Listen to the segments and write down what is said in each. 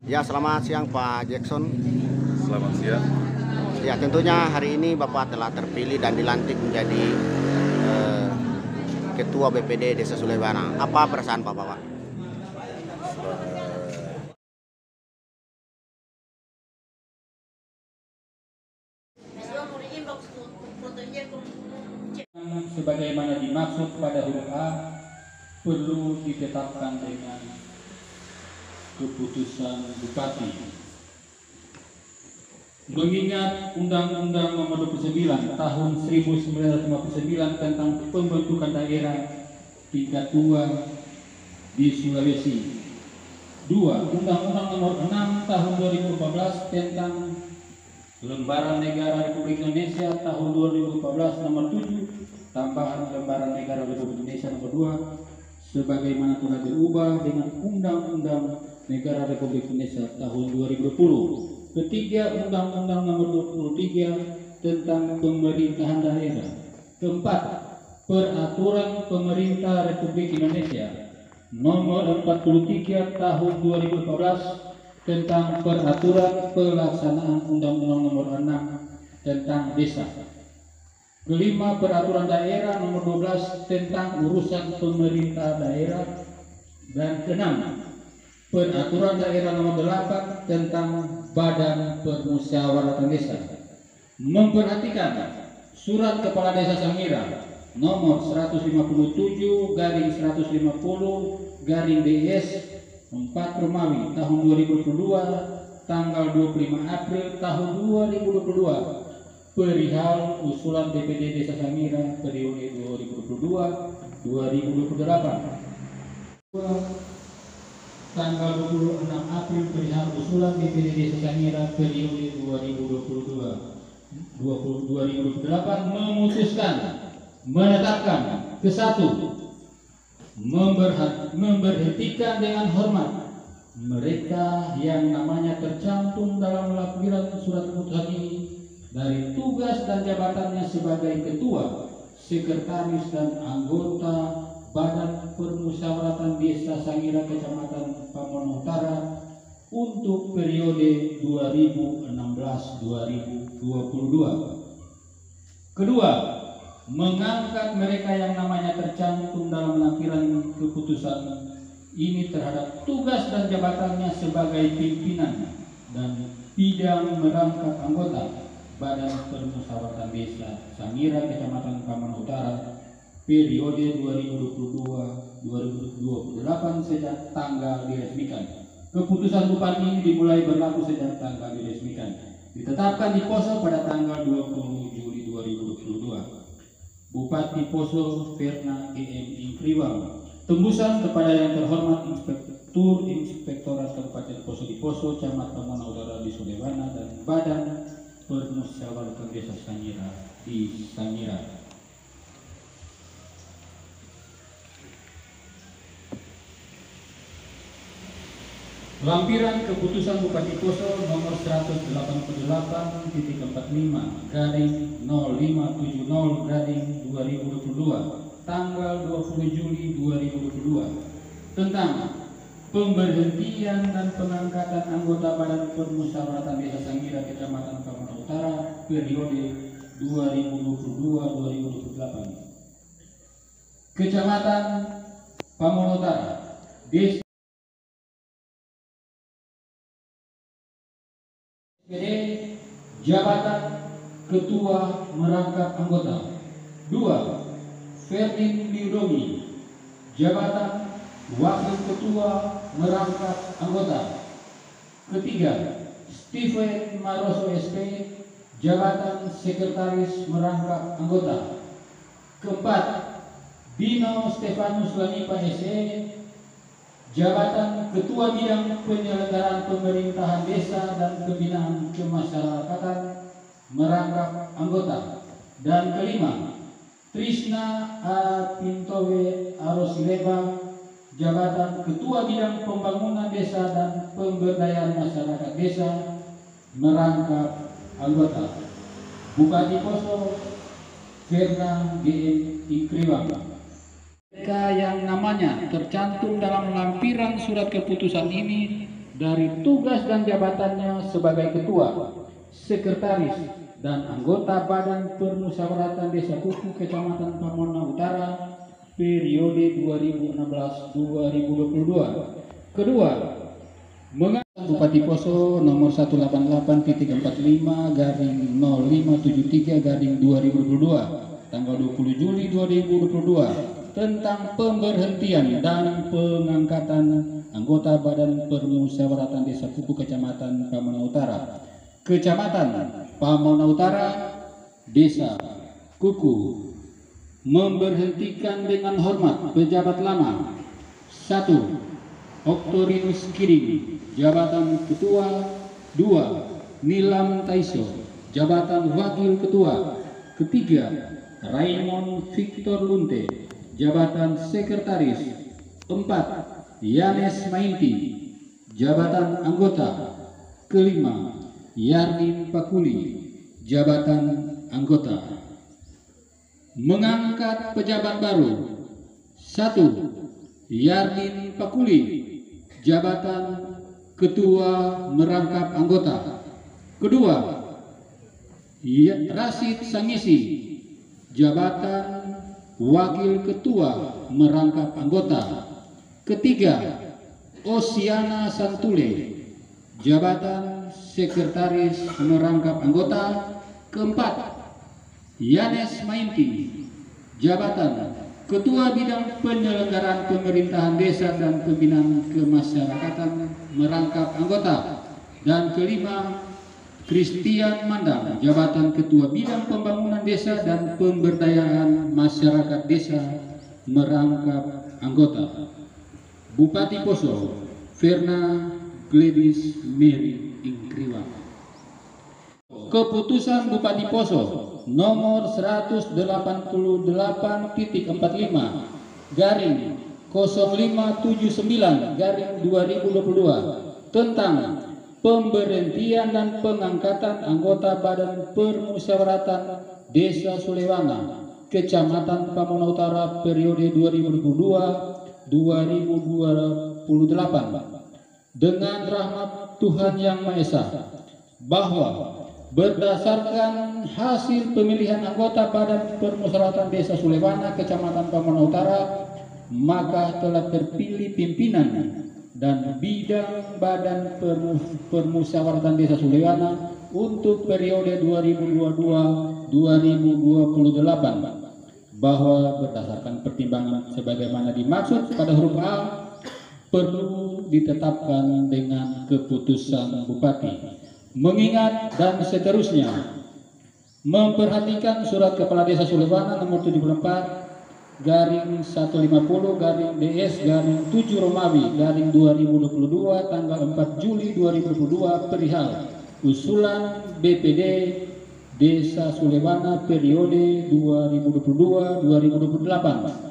Ya, selamat siang Pak Jackson. Selamat siang. Ya, tentunya hari ini Bapak telah terpilih dan dilantik menjadi eh, Ketua BPD Desa Sulebana. Apa perasaan Bapak, Pak? Sebagaimana dimaksud pada huruf A, perlu ditetapkan dengan keputusan Bupati. Mengingat Undang-Undang Nomor 29 Tahun 1959 tentang pembentukan daerah tingkat 2 di Sulawesi. 2. Undang-Undang Nomor 6 Tahun 2014 tentang Lembaran Negara Republik Indonesia Tahun 2014 Nomor 7 tambahan Lembaran Negara Republik Indonesia Nomor 2 sebagaimana telah diubah dengan Undang-Undang Negara Republik Indonesia Tahun 2020. Ketiga, Undang-Undang Nomor 23 tentang Pemerintahan Daerah. Keempat, Peraturan Pemerintah Republik Indonesia Nomor 43 Tahun 2014 tentang Peraturan Pelaksanaan Undang-Undang Nomor 6 tentang Desa. Kelima, Peraturan Daerah Nomor 12 tentang Urusan Pemerintah Daerah. Dan keenam, Peraturan Daerah Nomor 8 tentang Badan Permusyawaratan Desa. Memperhatikan Surat Kepala Desa Sangira Nomor 157/150/DS 4 Romawi tahun 2022 tanggal 25 April tahun 2022 perihal usulan DPD Desa Sangira periode 2022-2028. Tanggal 26 April perihal usulan DPD Desa Sangira periode 2022-2028 memutuskan menetapkan ke-1 memberhentikan dengan hormat mereka yang namanya tercantum dalam lampiran surat keputusan ini dari tugas dan jabatannya sebagai ketua, sekretaris dan anggota Badan Permusyawaratan Desa Sangira Kecamatan Pamono Utara untuk periode 2016-2022. Kedua, mengangkat mereka yang namanya tercantum dalam lampiran keputusan ini terhadap tugas dan jabatannya sebagai pimpinan dan bidang merangkap anggota Badan Permusyawaratan Desa Sangira Kecamatan Pamono Utara periode 2022-2028 sejak tanggal diresmikan. Keputusan Bupati ini dimulai berlaku sejak tanggal diresmikan. Ditetapkan di Poso pada tanggal 20 Juli 2022. Bupati Poso Verna GM Ingriwang. Tembusan kepada yang terhormat Inspektorat Kabupaten Poso di Poso, Camat Pamono Utara di Sulebana dan Badan Permusyawaratan Desa Sangira di Sangira. Lampiran Keputusan Bupati Poso nomor 185/0570/2022 tanggal 20 Juli 2022 tentang pemberhentian dan pengangkatan anggota Badan Permusyawaratan Desa Sangira Kecamatan Pamono Utara periode 2022-2028. Kecamatan Pamono Utara, Desa Jabatan Ketua Merangkap Anggota. 2. Ferdin Liudomi, Jabatan Wakil Ketua Merangkap Anggota. Ketiga, Stephen Maroso SP, Jabatan Sekretaris Merangkap Anggota. Keempat, Dino Stefanus Lanipa SE, Jabatan Ketua Bidang Penyelenggaraan Pemerintahan Desa dan Pembinaan Kemasyarakatan Merangkap Anggota. Dan kelima, Trisna A. Pintowe Arosileba, Jabatan Ketua Bidang Pembangunan Desa dan Pemberdayaan Masyarakat Desa Merangkap Anggota. Bupati Poso Verna GM Ingriwang. Mereka yang namanya tercantum dalam lampiran surat keputusan ini dari tugas dan jabatannya sebagai ketua, sekretaris, dan anggota Badan Permusyawaratan Desa Kuku Kecamatan Pamona Utara periode 2016-2022. Kedua, mengangkat Bupati Poso nomor 188/45-0573/2022 tanggal 20 Juli 2022 tentang pemberhentian dan pengangkatan anggota Badan Permusyawaratan Desa Kuku Kecamatan Pamona Utara. Kecamatan Pamona Utara, Desa Kuku, memberhentikan dengan hormat pejabat lama 1. Oktorinus Kiring, jabatan ketua. 2. Nilam Taiso, jabatan wakil ketua. 3. Raymond Victor Lunte, jabatan sekretaris. 4. Yanes Mainti, jabatan anggota. 5. Yardin Pakuli, jabatan anggota. Mengangkat pejabat baru 1. Yardin Pakuli, jabatan ketua merangkap anggota. Kedua, Rasid Sangisi, jabatan wakil ketua merangkap anggota. Ketiga, Osiana Santule, jabatan sekretaris merangkap anggota. Keempat, Yanes Mainti, jabatan ketua bidang penyelenggaraan pemerintahan desa dan pembinaan kemasyarakatan merangkap anggota. Dan kelima, Christian Mandang, jabatan ketua bidang pembangunan desa dan pemberdayaan masyarakat desa merangkap anggota. Bupati Poso, Verna Gladys Mary Ingkriwa. Keputusan Bupati Poso nomor 188/0579/2022 tentang pemberhentian dan pengangkatan anggota Badan Permusyawaratan Desa Sulewana, Kecamatan Pamona Utara periode 2022-2028 dengan rahmat Tuhan Yang Maha Esa, bahwa berdasarkan hasil pemilihan anggota Badan Permusyawaratan Desa Sulewana, Kecamatan Pamona Utara, maka telah terpilih pimpinan dan bidang Badan Permusyawaratan Desa Sulewana untuk periode 2022-2028, bahwa berdasarkan pertimbangan sebagaimana dimaksud pada huruf A, perlu ditetapkan dengan keputusan Bupati. Mengingat dan seterusnya, memperhatikan surat Kepala Desa Sulewana nomor 74/150/DS/7 Romawi -2022 tanggal 4 Juli 2022 perihal usulan BPD Desa Sulewana periode 2022-2028.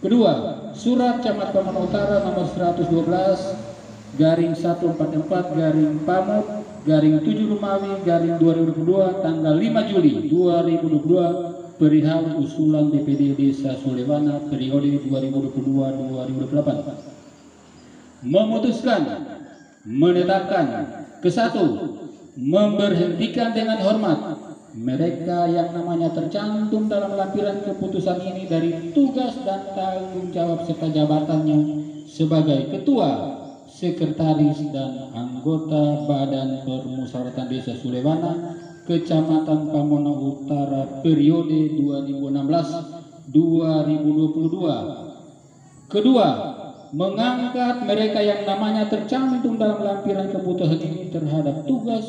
Kedua, surat Camat Pamona Utara nomor 112/144/Pamut -7 Romawi -2022 tanggal 5 Juli 2022 perihal usulan DPD Desa Sulewana periode 2022-2028. Memutuskan menetapkan ke-1, memberhentikan dengan hormat mereka yang namanya tercantum dalam lampiran keputusan ini dari tugas dan tanggung jawab serta jabatannya sebagai ketua, sekretaris, dan anggota Badan Permusyawaratan Desa Sulewana, Kecamatan Pamona Utara periode 2016-2022. Kedua, mengangkat mereka yang namanya tercantum dalam lampiran keputusan ini terhadap tugas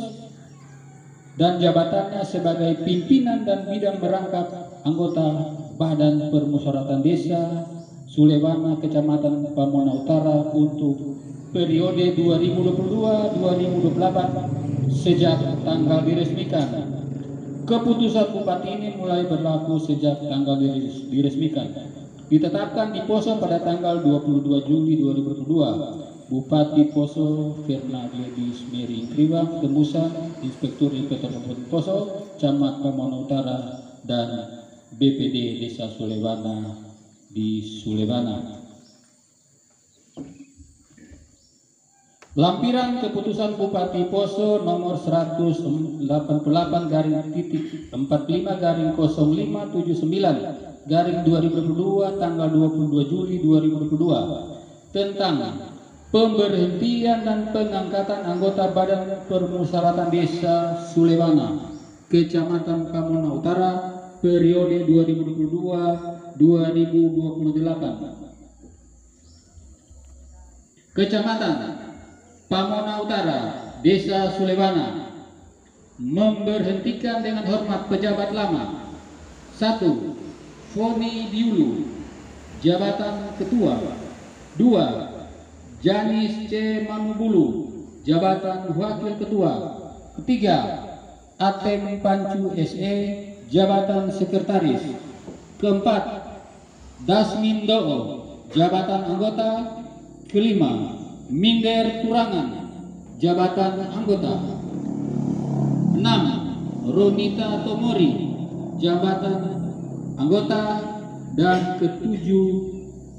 dan jabatannya sebagai pimpinan dan bidang merangkap anggota Badan Permusyawaratan Desa Sulewana, Kecamatan Pamona Utara untuk periode 2022-2028 sejak tanggal diresmikan. Keputusan Bupati ini mulai berlaku sejak tanggal diresmikan. Ditetapkan di Poso pada tanggal 22 Juli 2022. Bupati Poso Verna Gladys Mary Ingkriwa, Tembusan, Inspektur Kabupaten Poso, Camat Pamona Utara, dan BPD Desa Sulewana di Sulewana. Lampiran Keputusan Bupati Poso nomor 188-45-0579 tanggal 22 Juli 2022 tentang pemberhentian dan pengangkatan anggota Badan Permusyawaratan Desa Sulewanga, Kecamatan Pamona Utara, periode 2022-2028. Kecamatan Pamona Utara, Desa Sulewanga, memberhentikan dengan hormat pejabat lama. 1. Foni Diulu, jabatan ketua. 2. Janis C. Manubulu, jabatan wakil ketua. 3. Atem Pancu SE, jabatan sekretaris. 4. Dasmin Doo, jabatan anggota. 5. Minder Turangan, jabatan anggota. 6. Ronita Tomori, jabatan anggota. Dan 7.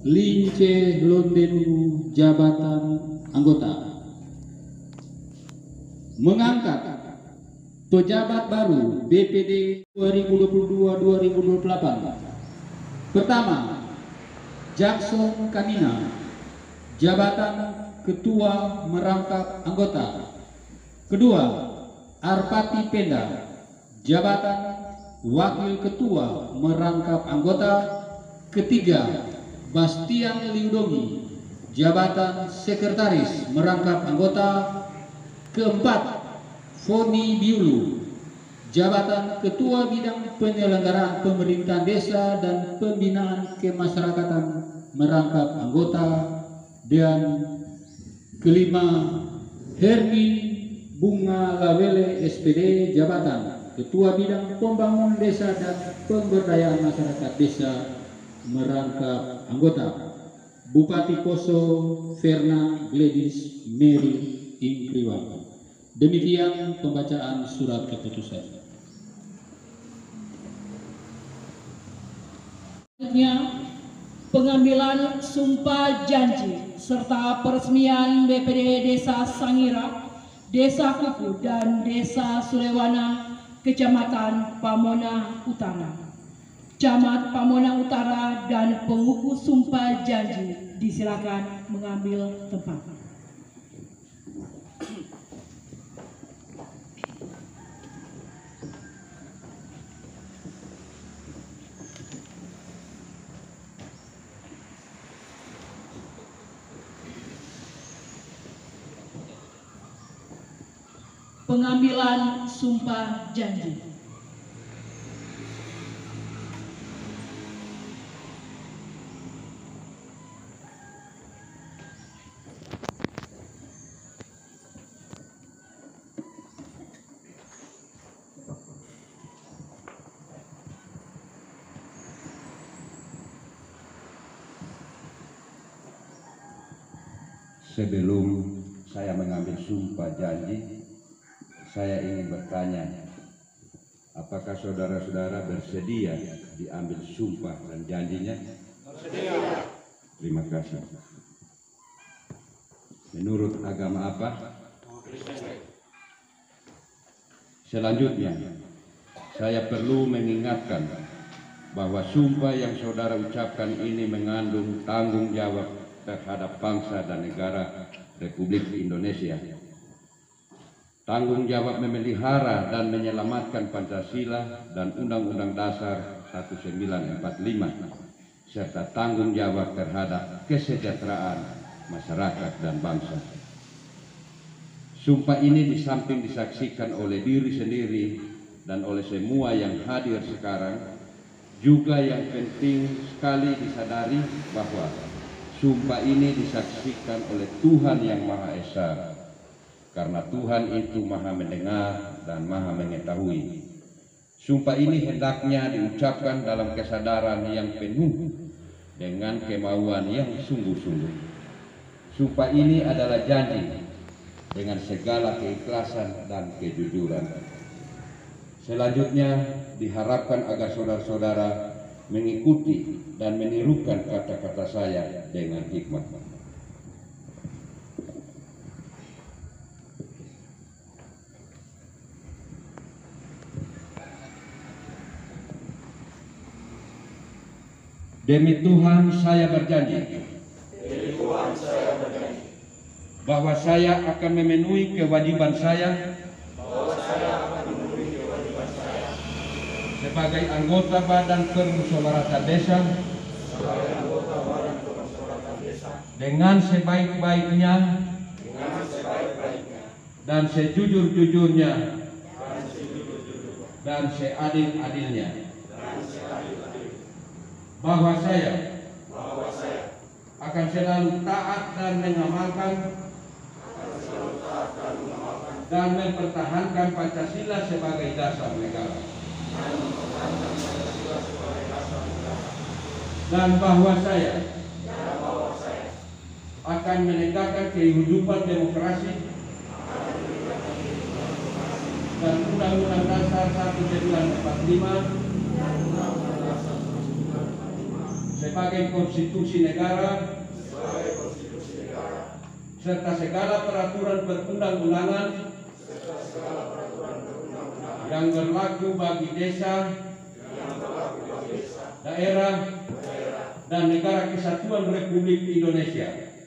Lince Londenu, jabatan anggota. Mengangkat pejabat baru BPD 2022-2028. Pertama, Jackson Kanina, jabatan ketua merangkap anggota. Kedua, Arpati Penda, jabatan wakil ketua merangkap anggota. Ketiga, Bastian Liudongi, jabatan sekretaris merangkap anggota. Keempat, Foni Biulu, jabatan ketua bidang penyelenggaraan pemerintahan desa dan pembinaan kemasyarakatan merangkap anggota. Dan kelima, Hermin Bunga Lawele SPD, jabatan ketua bidang pembangunan desa dan pemberdayaan masyarakat desa merangkap anggota. Bupati Poso Verna Gladys Mary Ingriwan. Demikian pembacaan surat keputusan. Pengambilan sumpah janji serta peresmian BPD Desa Sangira, Desa Kuku dan Desa Sulewanga, Kecamatan Pamona Utara. Camat Pamona Utara dan pengukuh sumpah janji disilakan mengambil tempat. Pengambilan sumpah janji. Sebelum saya mengambil sumpah janji, saya ingin bertanya, apakah saudara-saudara bersedia diambil sumpah dan janjinya? Bersedia. Terima kasih. Menurut agama apa? Kristen. Selanjutnya, saya perlu mengingatkan bahwa sumpah yang saudara ucapkan ini mengandung tanggung jawab terhadap bangsa dan negara Republik Indonesia. Tanggung jawab memelihara dan menyelamatkan Pancasila dan Undang-Undang Dasar 1945, serta tanggung jawab terhadap kesejahteraan masyarakat dan bangsa. Sumpah ini di samping disaksikan oleh diri sendiri dan oleh semua yang hadir sekarang, juga yang penting sekali disadari bahwa sumpah ini disaksikan oleh Tuhan yang Maha Esa. Karena Tuhan itu maha mendengar dan maha mengetahui. Sumpah ini hendaknya diucapkan dalam kesadaran yang penuh dengan kemauan yang sungguh-sungguh. Sumpah ini adalah janji dengan segala keikhlasan dan kejujuran. Selanjutnya diharapkan agar saudara-saudara mengikuti dan menirukan kata-kata saya dengan hikmat. Demi Tuhan saya berjanji bahwa saya akan memenuhi kewajiban saya sebagai anggota Badan Permusyawaratan Desa dengan sebaik-baiknya dan sejujur-jujurnya dan seadil-adilnya, bahwa saya akan selalu taat dan mengamalkan dan mempertahankan Pancasila sebagai dasar negara, dan bahwa saya akan menegakkan kehidupan demokrasi dan Undang-Undang Dasar 1945 sebagai konstitusi negara serta segala peraturan perundang-undangan yang berlaku bagi desa, daerah, dan negara kesatuan Republik Indonesia.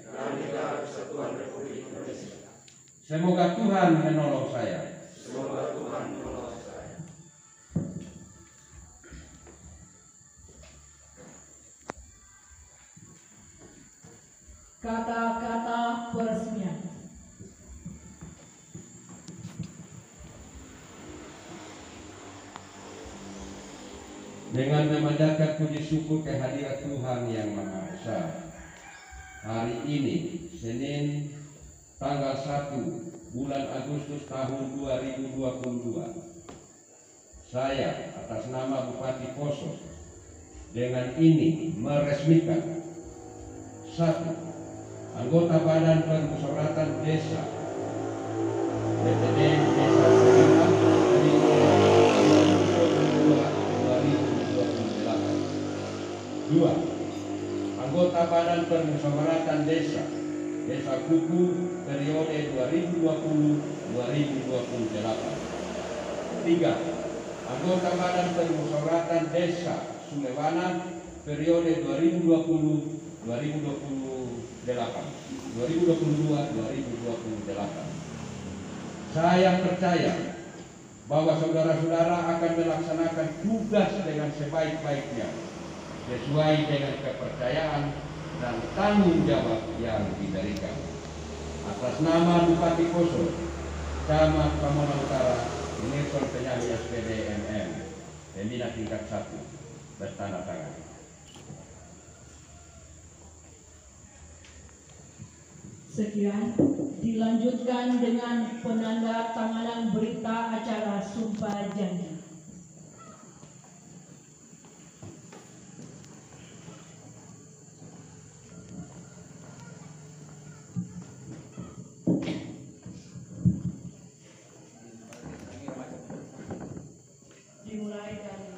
Semoga Tuhan menolong saya. Kata-kata peresmian. Dengan memanjatkan puji syukur kehadirat Tuhan Yang Maha Esa, hari ini Senin tanggal 1 bulan Agustus tahun 2022, saya atas nama Bupati Poso dengan ini meresmikan: 1. Anggota Badan Permusyawaratan Desa BPD Desa Sangira dari 2022-2028. 2. Anggota Badan Permusyawaratan Desa Desa Kuku periode 2020-2028. 3. Anggota Badan Permusyawaratan Desa Sulewana periode 2022-2028. Saya percaya bahwa saudara-saudara akan melaksanakan tugas dengan sebaik-baiknya sesuai dengan kepercayaan dan tanggung jawab yang diberikan. Atas nama Bupati Poso, Camat Pamulang Utara, Nilson Penyanyi SPD MM, Pembina tingkat 1, bertanda tangan. Sekian, dilanjutkan dengan penanda tanganan berita acara Sumpah Janji. Dimulai dari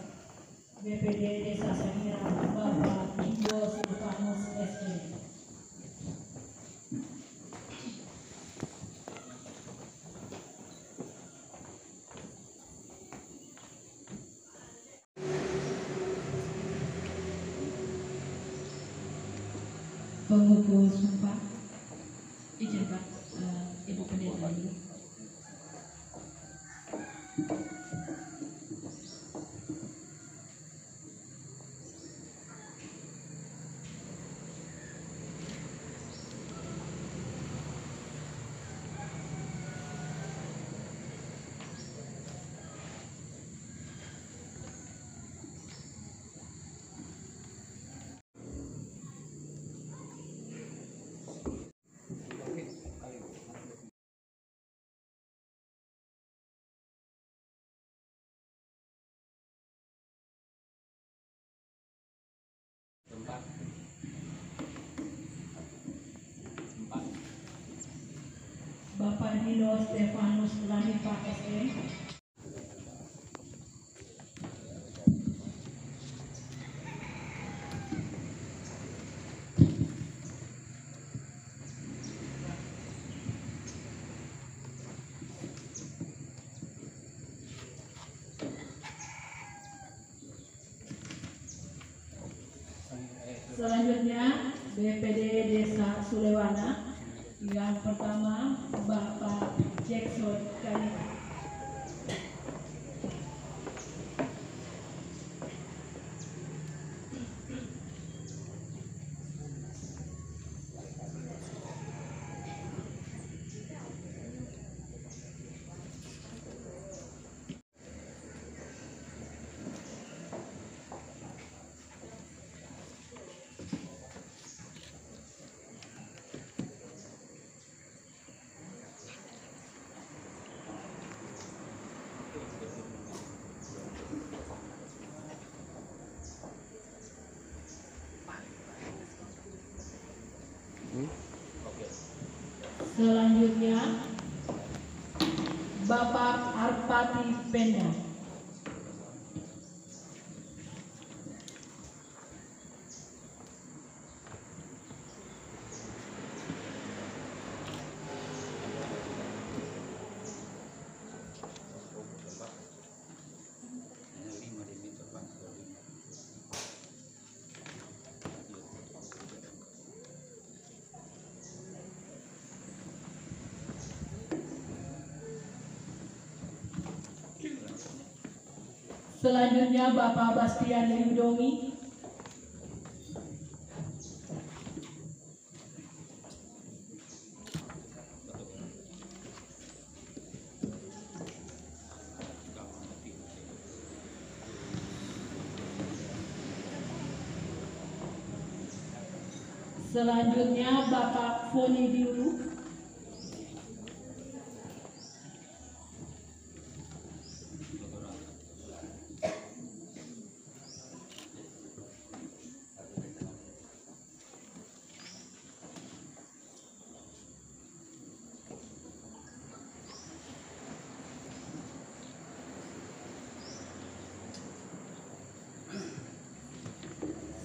BPD Desa Sangira, Bapak Indo Silvanus SD. Pengukuh sumpah, izin Pak, Ibu Pendeta dulu. Bapak Dino Stefanus Lanipa SM. Selanjutnya BPD Desa Sulewana. Yang pertama Bapak Jackson Kanita. Selanjutnya Bapak Arpati Penda. Selanjutnya Bapak Bastian Liudomi. Selanjutnya Bapak Foni Diulu.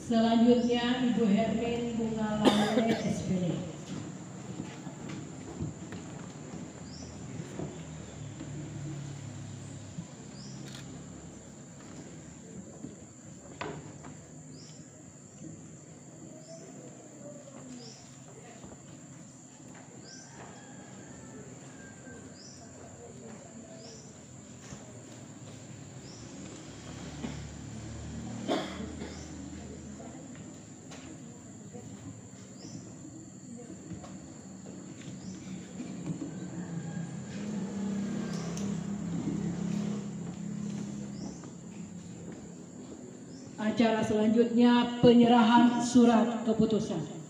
Selanjutnya Ibu Hermin Bunga Lamele SPD. Acara selanjutnya penyerahan surat keputusan.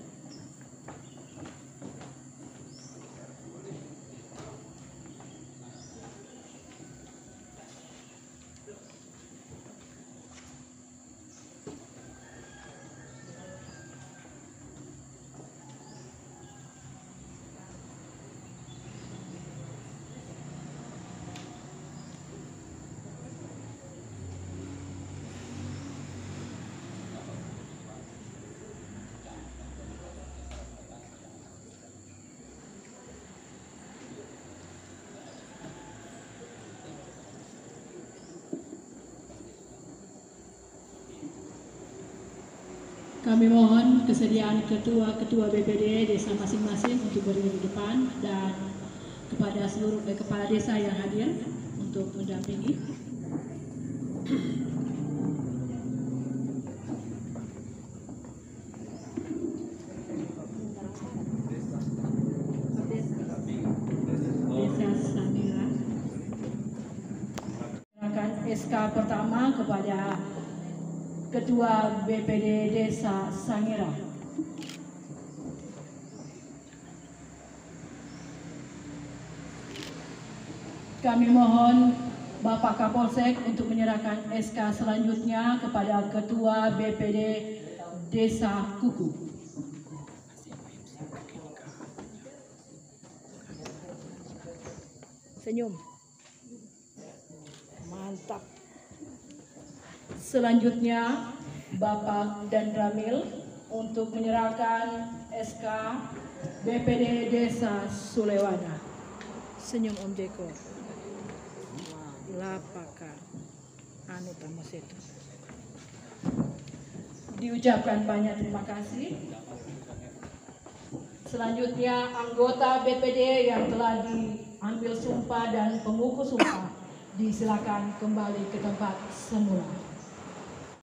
Kami mohon kesediaan ketua-ketua BPD desa masing-masing untuk berdiri di depan dan kepada seluruh kepala desa yang hadir untuk mendampingi. Desa Sangira. Serahkan SK pertama kepada Ketua BPD Desa Sangira. Kami mohon Bapak Kapolsek untuk menyerahkan SK selanjutnya kepada Ketua BPD Desa Kuku. Senyum. Mantap. Selanjutnya Bapak Dandramil untuk menyerahkan SK BPD Desa Sulewana. Senyum Om Jeko. Lapaka anu tamu situ. diucapkan banyak terima kasih. Selanjutnya anggota BPD yang telah diambil sumpah dan pengukuh sumpah disilakan kembali ke tempat semula.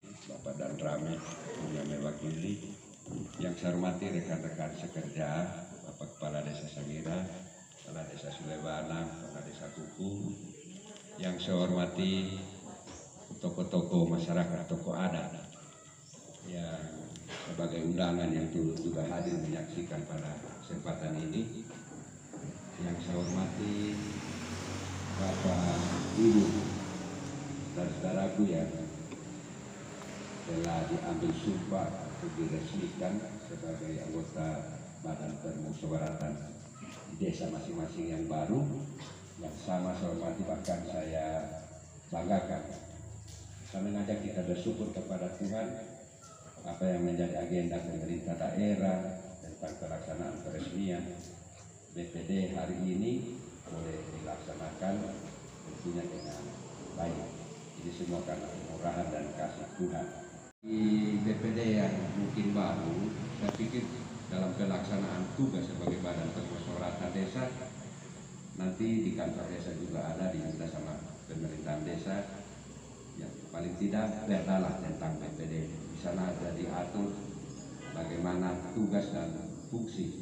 Bapak dan Rame yang mewakili, yang saya hormati rekan-rekan sekerja, Bapak Kepala Desa Sangira, Kepala Desa Sulewara, Kepala Desa Kuku, yang saya hormati tokoh-tokoh masyarakat, tokoh adat yang sebagai undangan yang juga hadir menyaksikan pada kesempatan ini, yang saya hormati Bapak, Ibu, dan saudaraku yang telah diambil sumpah untuk diresmikan sebagai anggota Badan Permusyawaratan desa masing-masing yang baru, yang sama saya hormati, bahkan saya banggakan. Saya mengajak kita bersyukur kepada Tuhan apa yang menjadi agenda pemerintah daerah tentang pelaksanaan peresmian BPD hari ini boleh dilaksanakan tentunya dengan baik. Ini semua karena kemurahan dan kasih Tuhan. Di BPD yang mungkin baru, saya pikir dalam pelaksanaan tugas sebagai Badan Permusyawaratan Desa, nanti di kantor desa juga ada diminta sama pemerintahan desa, yang paling tidak berdalah tentang BPD. Di sana ada diatur bagaimana tugas dan fungsi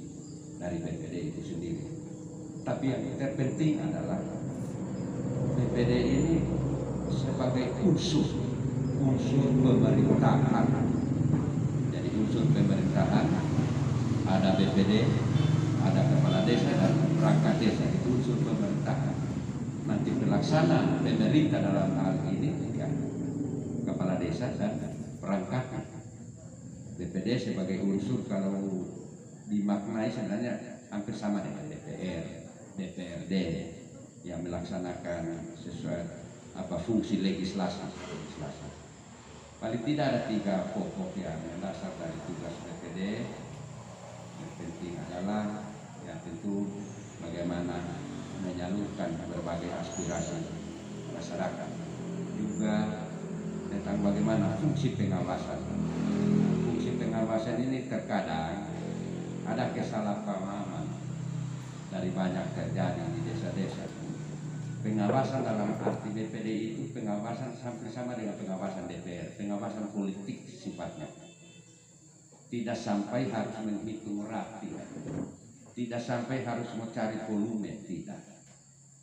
dari BPD itu sendiri. Tapi yang terpenting adalah BPD ini sebagai unsur pemerintahan. Jadi unsur pemerintahan, ada BPD, ada kepala desa dan perangkat desa, itu unsur pemerintahan. Nanti pelaksana pemerintah dalam hal ini ya, kepala desa dan perangkat. BPD sebagai unsur kalau dimaknai sebenarnya hampir sama dengan DPR, DPRD yang melaksanakan sesuai fungsi legislasi. Paling tidak ada 3 pokok yang mendasar dari tugas BPD. Yang penting adalah yang tentu bagaimana menyalurkan berbagai aspirasi masyarakat, juga tentang bagaimana fungsi pengawasan. Fungsi pengawasan ini terkadang ada kesalahpahaman dari banyak terjadi di desa-desa. Pengawasan dalam arti BPD itu pengawasan hampir sama dengan pengawasan DPR, pengawasan politik sifatnya. Tidak sampai harus menghitung rapi, tidak sampai harus mencari volume, tidak.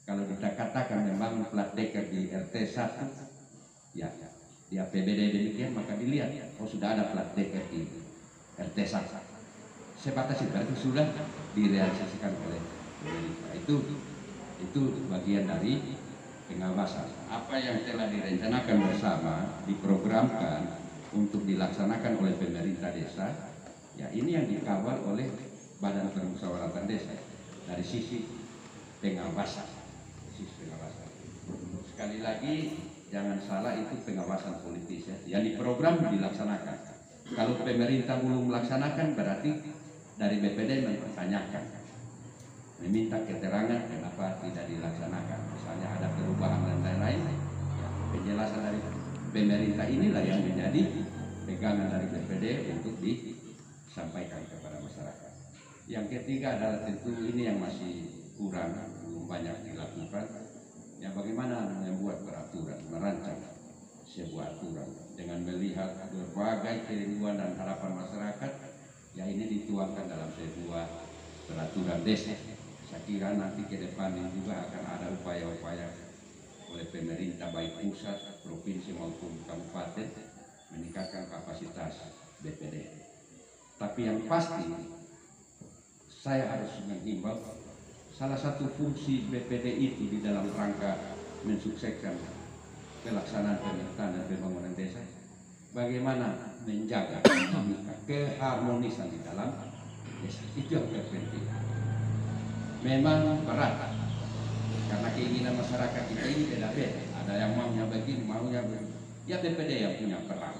Kalau kita katakan memang plat deker di RT 1, ya di APBD demikian, maka dilihat oh sudah ada plat deker di RT 1. Sebatas itu berarti sudah direalisasikan oleh pemerintah. Itu bagian dari pengawasan. Apa yang telah direncanakan bersama, diprogramkan untuk dilaksanakan oleh pemerintah desa, ya ini yang dikawal oleh Badan Permusyawaratan Desa dari sisi pengawasan. Sekali lagi jangan salah, itu pengawasan politis ya. Yang diprogram dilaksanakan. Kalau pemerintah belum melaksanakan berarti dari BPD mempertanyakan, meminta keterangan kenapa tidak dilaksanakan. Misalnya ada perubahan dan lain-lain, ya, penjelasan dari pemerintah inilah yang menjadi pegangan dari BPD untuk disampaikan kepada masyarakat. Yang ketiga adalah tentu ini yang masih kurang, belum banyak dilakukan, ya bagaimana membuat peraturan, merancang sebuah aturan dengan melihat berbagai kerinduan dan harapan masyarakat, ya ini dituangkan dalam sebuah peraturan desa. Saya kira nanti ke depan ini juga akan ada upaya-upaya oleh pemerintah baik pusat, provinsi maupun kabupaten meningkatkan kapasitas BPD. Tapi yang pasti saya harus menghimbau, salah satu fungsi BPD itu di dalam rangka mensukseskan pelaksanaan pemerintahan dan pembangunan desa, bagaimana menjaga dinamika keharmonisan di dalam desa. Itu yang terpenting. Memang berat karena keinginan masyarakat kita ini beda-beda. Ada yang maunya begini, maunya begini. Ya BPD yang punya peran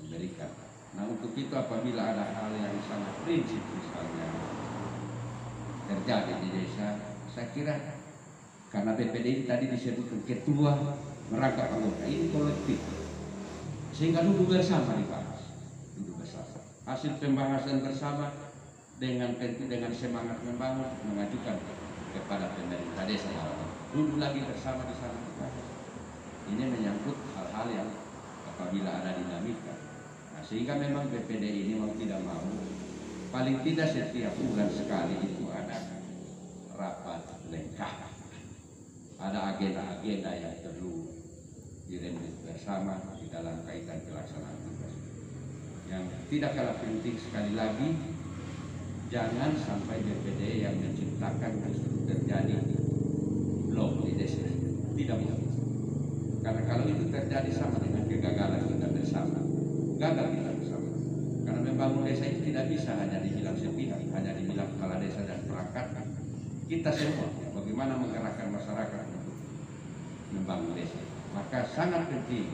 memberikan. Nah untuk itu apabila ada hal yang sangat prinsip misalnya terjadi di desa, saya kira karena BPD ini tadi disebutkan ketua merangkap anggota, ini kolektif sehingga duduk bersama dibahas. duduk bersama. Hasil pembahasan bersama dengan semangat membangun mengajukan kepada pemerintah desa duduk lagi bersama di sana. Ini menyangkut hal-hal yang apabila ada dinamika. Nah, sehingga memang BPD ini mau tidak mau paling tidak setiap bulan sekali itu ada rapat lengkap, ada agenda-agenda yang perlu dirembuk bersama di dalam kaitan pelaksanaan tugas. Yang tidak kalah penting sekali lagi, jangan sampai BPD yang menciptakan justru terjadi blok di desa. Tidak boleh. Karena kalau itu terjadi sama dengan kegagalan kita bersama, gagal kita bersama. Karena membangun desa itu tidak bisa hanya dibilang sepihak, hanya dibilang kepala desa dan perangkat. Kita semua, bagaimana menggerakkan masyarakat untuk membangun desa. Maka sangat penting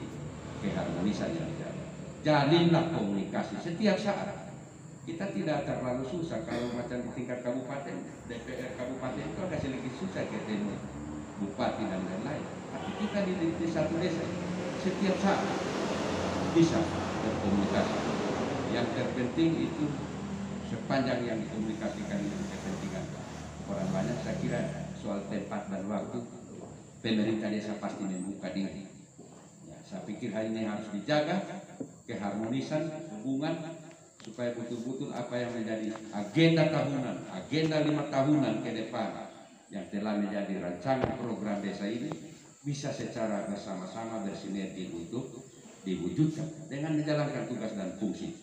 keharmonisan yang terjadi. Jalinlah komunikasi setiap saat. Kita tidak terlalu susah kalau macam tingkat kabupaten, DPR kabupaten itu agak sedikit susah ketemu bupati dan lain-lain. Tapi kita di satu desa setiap saat bisa berkomunikasi. Yang terpenting itu sepanjang yang dikomunikasikan itu kepentingan orang banyak. Saya kira soal tempat dan waktu pemerintah desa pasti membuka diri. Ya, saya pikir hal ini harus dijaga keharmonisan hubungan supaya betul-betul apa yang menjadi agenda tahunan, agenda 5 tahunan ke depan yang telah menjadi rancangan program desa ini bisa secara bersama-sama bersinergi untuk diwujudkan dengan menjalankan tugas dan fungsi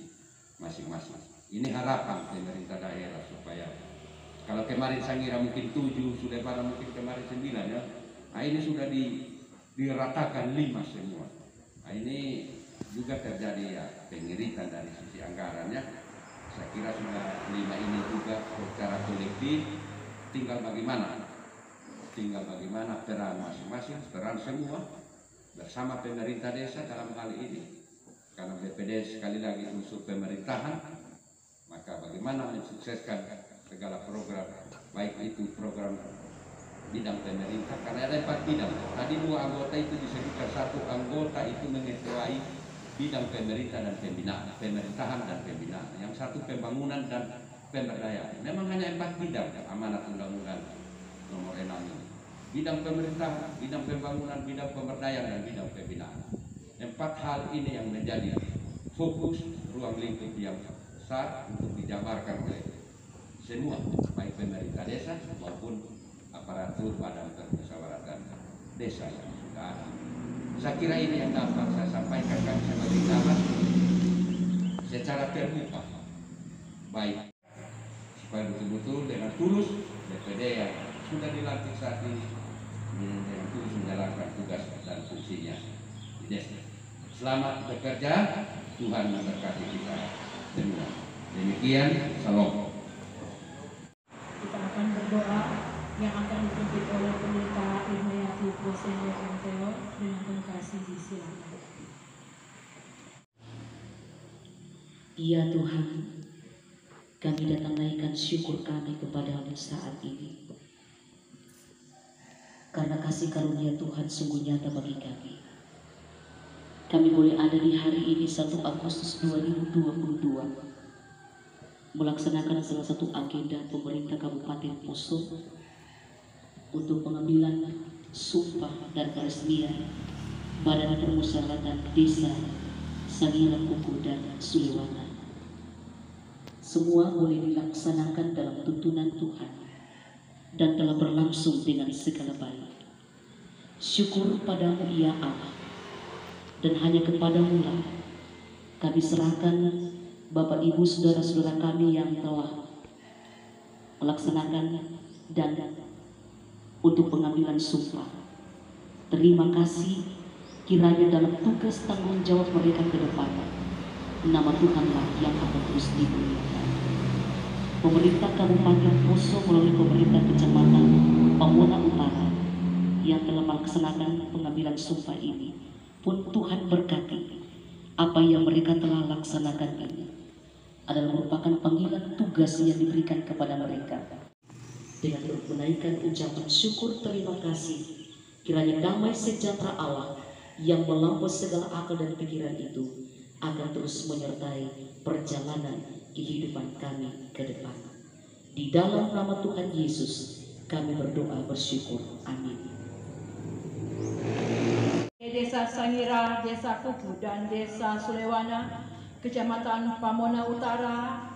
masing-masing. Ini harapan pemerintah daerah supaya kalau kemarin saya kira mungkin 7, sudah pada mungkin kemarin 9 ya. Nah ini sudah diratakan 5 semua. Nah ini juga terjadi ya pengiritan dari sisi anggarannya. Saya kira sudah 5 ini juga secara kolektif. Tinggal bagaimana peran masing-masing, peran semua bersama pemerintah desa dalam hal ini. Karena BPD sekali lagi unsur pemerintahan, maka bagaimana mensukseskan segala program, baik itu program bidang pemerintah, karena ada 4 bidang. Tadi 2 anggota itu disebutkan, 1 anggota itu mengetuai bidang pemerintah dan pembinaan, pemerintahan dan pembinaan. Yang 1 pembangunan dan pemberdayaan. Memang hanya 4 bidang amanat undang-undang nomor 6 ini. Bidang pemerintahan, bidang pembangunan, bidang pemberdayaan dan bidang pembinaan. 4 hal ini yang menjadi fokus ruang lingkup yang besar untuk dijabarkan oleh semua, baik pemerintah desa maupun aparatur badan permusyawaratan desa yang sudah ada. Saya kira ini yang dapat saya sampaikan kami sebagai dalam secara terbuka, baik supaya betul-betul dengan tulus BPD yang sudah dilantik saat ini dengan tulus menjalankan tugas dan fungsinya di desa. Selamat bekerja, Tuhan memberkati kita semua. Demikian, salam. Kita akan berdoa yang akan dipimpin oleh Pendeta Irmayati Presiden MTO dengan penuh kasih disilakan. Ya Tuhan, kami datang naikkan syukur kami kepadamu saat ini. Karena kasih karunia Tuhan sungguh nyata bagi kami. Kami boleh ada di hari ini 1 Agustus 2022 melaksanakan salah satu agenda pemerintah Kabupaten Poso untuk pengambilan sumpah dan peresmian Badan Permusyawaratan Desa Sangira Kuku dan Sulewana. Semua boleh dilaksanakan dalam tuntunan Tuhan dan telah berlangsung dengan segala baik. Syukur padamu ya Allah, dan hanya kepadamu lah kami serahkan Bapak Ibu saudara-saudara kami yang telah melaksanakan dan untuk pengambilan sumpah. Terima kasih, kiranya dalam tugas tanggung jawab mereka ke depan, nama Tuhanlah yang akan terus dimuliakan. Pemerintah Kabupaten Poso melalui pemerintah Kecamatan Pamona Utara yang telah melaksanakan pengambilan sumpah ini pun Tuhan berkati. Apa yang mereka telah laksanakan ini adalah merupakan panggilan tugas yang diberikan kepada mereka. Dengan menaikkan ucapan syukur terima kasih, kiranya damai sejahtera Allah yang melampaui segala akal dan pikiran itu akan terus menyertai perjalanan kehidupan kami ke depan. Di dalam nama Tuhan Yesus kami berdoa bersyukur. Amin. Desa Sangira, Desa Kuku, dan Desa Sulewana, Kecamatan Pamona Utara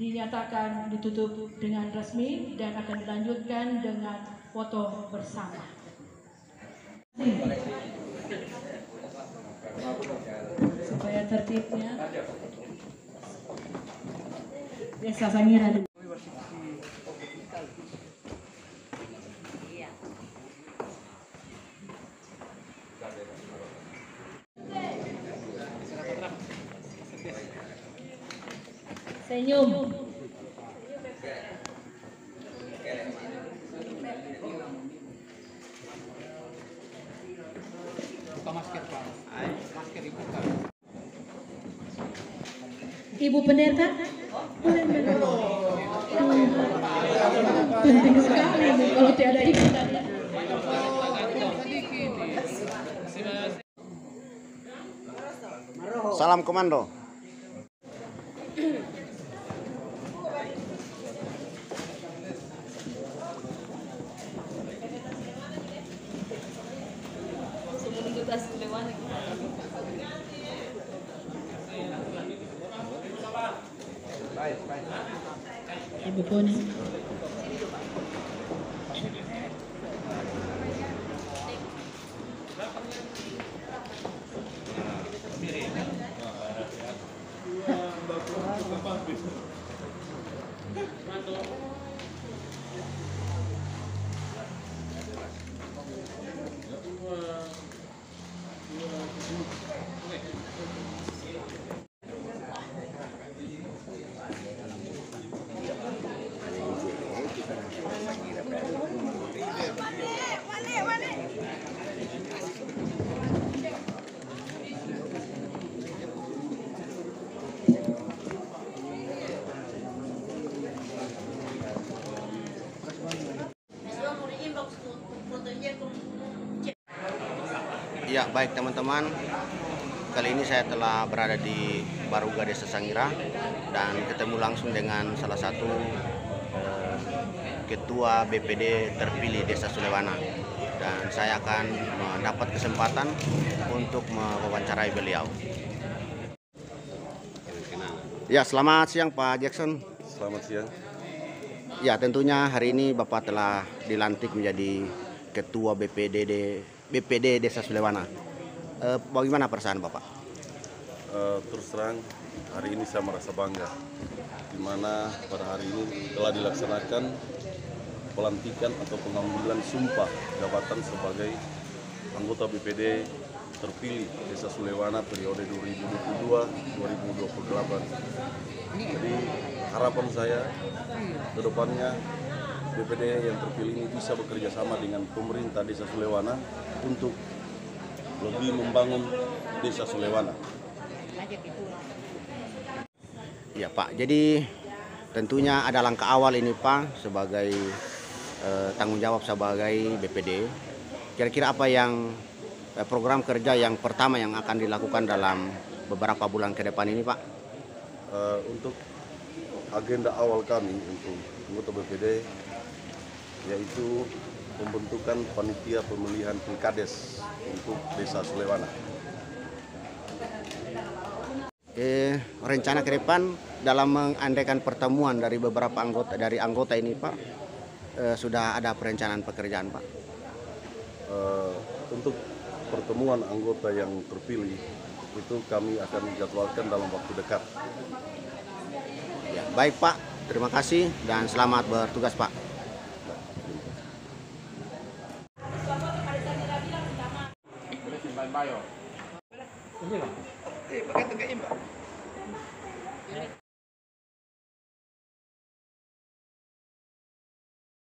dinyatakan ditutup dengan resmi dan akan dilanjutkan dengan foto bersama. Supaya tertibnya, Desa Sangira. Senyum. Buka masker, Pak. Masker dibuka. Ibu Pendeta, boleh menurut. Penting sekali Bu, kalau tiada ibu tadi. Salam komando. Ibu Poni. Ya, baik teman-teman, kali ini saya telah berada di Baruga Desa Sangira dan ketemu langsung dengan salah satu ketua BPD terpilih Desa Sulewana, dan saya akan mendapat kesempatan untuk mewawancarai beliau. Ya, selamat siang Pak Jackson. Selamat siang. Ya, tentunya hari ini Bapak telah dilantik menjadi ketua BPD Desa Sulewana. Bagaimana perasaan Bapak? Terus terang, hari ini saya merasa bangga, di mana pada hari ini telah dilaksanakan pelantikan atau pengambilan sumpah jabatan sebagai anggota BPD terpilih Desa Sulewana periode 2022-2028. Jadi harapan saya ke depannya BPD yang terpilih ini bisa bekerja sama dengan pemerintah Desa Sulewana untuk lebih membangun Desa Sulewana. Ya Pak, jadi tentunya ada langkah awal ini Pak sebagai tanggung jawab sebagai BPD. Kira-kira apa yang program kerja yang pertama yang akan dilakukan dalam beberapa bulan ke depan ini Pak? Untuk agenda awal kami untuk anggota BPD yaitu pembentukan panitia pemilihan Pilkades untuk Desa Sulewana. Rencana ke depan dalam mengandaikan pertemuan dari beberapa anggota ini Pak, sudah ada perencanaan pekerjaan Pak? Untuk pertemuan anggota yang terpilih itu kami akan jadwalkan dalam waktu dekat. Ya, baik Pak, terima kasih dan selamat bertugas Pak. Bayo. Ini loh. Pakai tegak, Mbak.